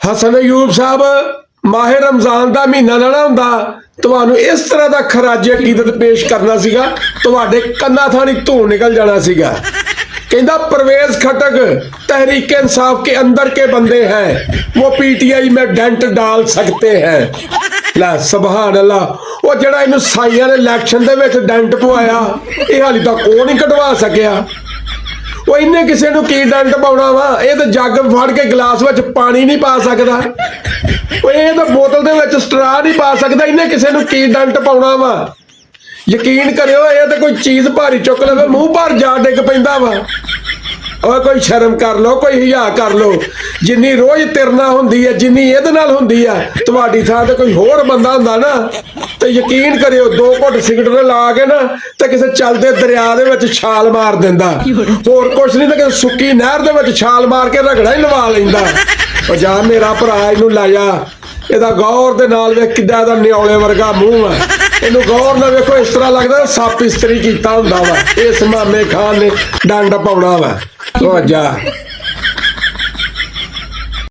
हसन अयूब साहब माहे रमजान का महीना ना हुंदा ਤੁਹਾਨੂੰ इस तरह का खराजे अकीदत पेश करना सीगा ਤੁਹਾਡੇ ਕੰਨਾਂ ਥਾਣੀ ਧੂੰ निकल जाना सीगा। कहता परवेज खटक तहरीक इंसाफ के अंदर के बंदे हैं, वो पीटीआई में डेंट डाल सकते हैं। ला सुभान अल्लाह, वो जड़ा इनू साइयां ने इलैक्शन दे विच डेंट पवाया ये हाली तक कोई नहीं कटवा सकिया। वो इन्हें किसी नू की डेंट पाउणा वा, ये तो जग फड़ के गिलास विच पानी नहीं पा सकदा, ये तो बोतल दे विच स्ट्रा नहीं पा सकदा, इन्हें किसी नू की डेंट पाउणा वा। यकीन करियो ये तो कोई चीज़ भारी चुक लवे मूँह भर जा डिग पैंदा वा। और कोई शर्म कर लो, कोई हिया कर लो। जिन्नी रोज तिरना हुंदी है, जिन्नी इहदे नाल हुंदी है, तुहाडी थां ते कोई होर बंदा हुंदा ना ते यकीन करियो 2 घुट सिगरट ला के ना ते किसे चलदे दरिया दे विच छाल मार दिंदा, होर कुछ नहीं ते किसे सुक्की नहर दे विच छाल मार के रगड़ा ही लवा लैंदा। ओ जा मेरा भरा इहनूं ला जा, ਇਹਦਾ ਗੌਰ ਦੇ ਨਾਲ ਵੇਖ ਕਿੱਦਾਂ ਦਾ ਨਿਉਲੇ ਵਰਗਾ ਮੂੰਹ ਆ, ਇਹਨੂੰ ਗੌਰ ਨਾਲ ਵੇਖੋ ਇਸ ਤਰ੍ਹਾਂ ਲੱਗਦਾ ਸੱਪ ਇਸਤਰੀ ਕੀਤਾ ਹੁੰਦਾ ਵਾ। ਇਸ ਮਾਮੇ ਖਾਨ ਨੇ ਡੰਡ ਪਾਉਣਾ ਵਾ। ਉਹ ਜਾ